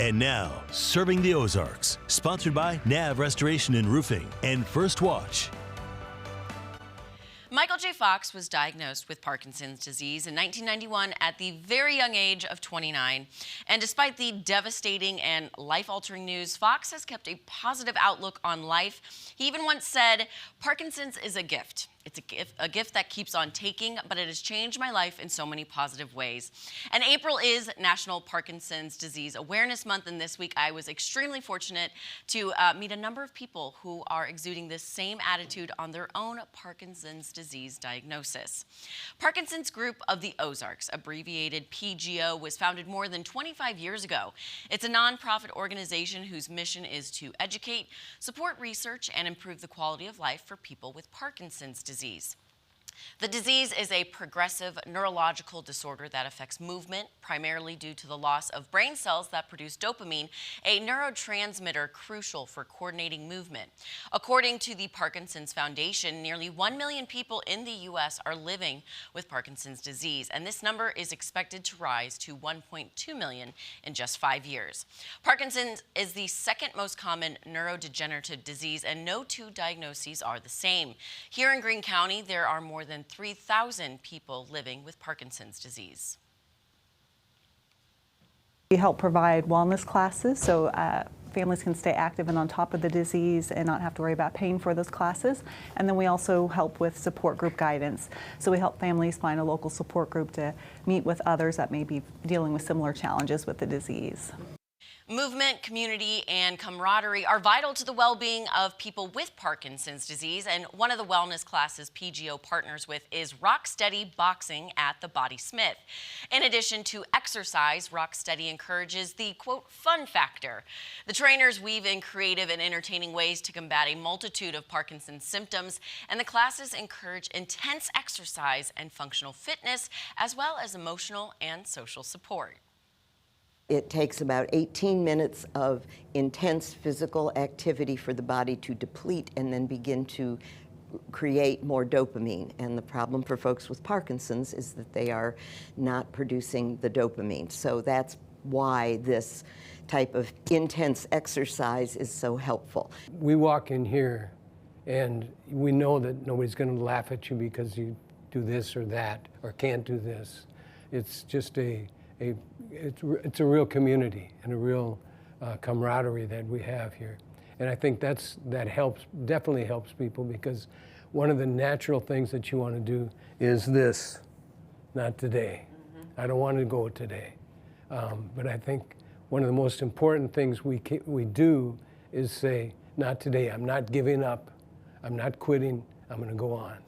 And now, Serving the Ozarks, sponsored by NAV Restoration and Roofing and First Watch. Michael J. Fox was diagnosed with Parkinson's disease in 1991 at the very young age of 29. And despite the devastating and life-altering news, Fox has kept a positive outlook on life. He even once said, "Parkinson's is a gift. It's a gift that keeps on taking, but it has changed my life in so many positive ways." And April is National Parkinson's Disease Awareness Month, and this week I was extremely fortunate to meet a number of people who are exuding this same attitude on their own Parkinson's disease diagnosis. Parkinson's Group of the Ozarks, abbreviated PGO, was founded more than 25 years ago. It's a nonprofit organization whose mission is to educate, support research, and improve the quality of life for people with Parkinson's disease. The disease is a progressive neurological disorder that affects movement, primarily due to the loss of brain cells that produce dopamine, a neurotransmitter crucial for coordinating movement. According to the Parkinson's Foundation, nearly 1 million people in the U.S. are living with Parkinson's disease, and this number is expected to rise to 1.2 million in just 5 years. Parkinson's is the second most common neurodegenerative disease, and no two diagnoses are the same. Here in Greene County, there are more than 3,000 people living with Parkinson's disease. We help provide wellness classes so families can stay active and on top of the disease and not have to worry about paying for those classes. And then we also help with support group guidance. So we help families find a local support group to meet with others that may be dealing with similar challenges with the disease. Movement, community, and camaraderie are vital to the well-being of people with Parkinson's disease, and one of the wellness classes PGO partners with is Rocksteady Boxing at the Body Smith. In addition to exercise, Rocksteady encourages the, quote, fun factor. The trainers weave in creative and entertaining ways to combat a multitude of Parkinson's symptoms, and the classes encourage intense exercise and functional fitness, as well as emotional and social support. It takes about 18 minutes of intense physical activity for the body to deplete and then begin to create more dopamine. And the problem for folks with Parkinson's is that they are not producing the dopamine. So that's why this type of intense exercise is so helpful. We walk in here and we know that nobody's going to laugh at you because you do this or that or can't do this. It's just it's a real community and a real camaraderie that we have here. And I think that definitely helps people, because one of the natural things that you want to do is this, not today. I don't want to go today. But I think one of the most important things we do is say, not today, I'm not giving up, I'm not quitting, I'm going to go on.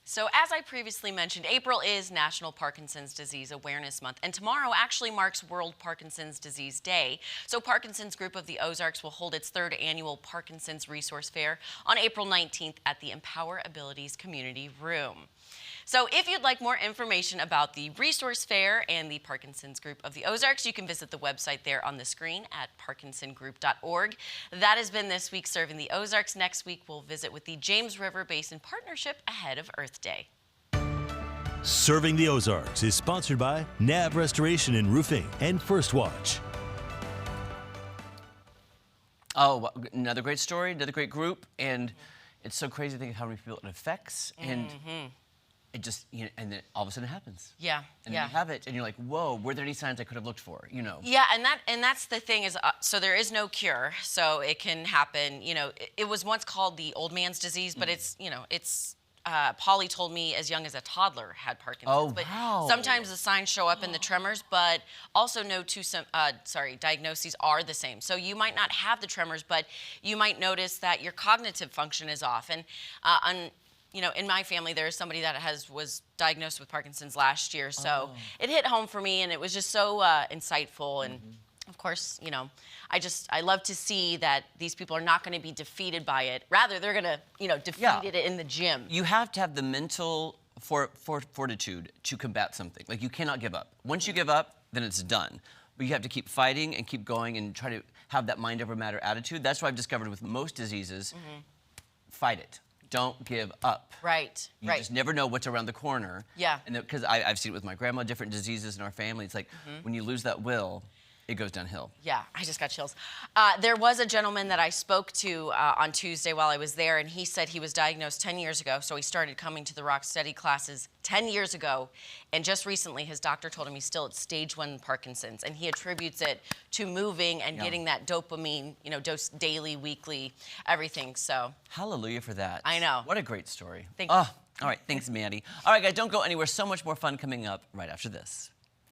So as I previously mentioned, April is National Parkinson's Disease Awareness Month, and tomorrow actually marks World Parkinson's Disease Day. So Parkinson's Group of the Ozarks will hold its third annual Parkinson's Resource Fair on April 19th at the Empower Abilities Community Room. So if you'd like more information about the Resource Fair and the Parkinson's Group of the Ozarks, you can visit the website there on the screen at parkinsongroup.org. That has been this week Serving the Ozarks. Next week, we'll visit with the James River Basin Partnership ahead of Earth Day. Serving the Ozarks is sponsored by NAV Restoration and Roofing and First Watch. Oh, another great story, another great group, and it's so crazy to think of how many people it affects, and it just, and then all of a sudden it happens. Yeah, and then you have it, and you're like, whoa, were there any signs I could have looked for, Yeah, and that's the thing is, so there is no cure, so it can happen, it was once called the old man's disease, but it's, Polly told me as young as a toddler had Parkinson's. Oh, but wow. Sometimes the signs show up in the tremors, but also no two diagnoses are the same. So you might not have the tremors, but you might notice that your cognitive function is off. And in my family, there's somebody that was diagnosed with Parkinson's last year. So it hit home for me, and it was just so insightful. And of course, I love to see that these people are not going to be defeated by it. Rather, they're going to, defeat it in the gym. You have to have the mental fortitude to combat something. Like, you cannot give up. Once you give up, then it's done. But you have to keep fighting and keep going and try to have that mind over matter attitude. That's what I've discovered with most diseases. Fight it. Don't give up. Right. You just never know what's around the corner. Yeah. And because I've seen it with my grandma, different diseases in our family. It's like when you lose that will, it goes downhill. Yeah, I just got chills. There was a gentleman that I spoke to on Tuesday while I was there, and he said he was diagnosed 10 years ago, so he started coming to the Rock Steady classes 10 years ago, and just recently his doctor told him he's still at stage 1 Parkinson's, and he attributes it to moving and getting that dopamine, you know, dose daily, weekly, everything, so. Hallelujah for that. I know. What a great story. Thank you. All right, thanks, Mandy. All right, guys, don't go anywhere. So much more fun coming up right after this.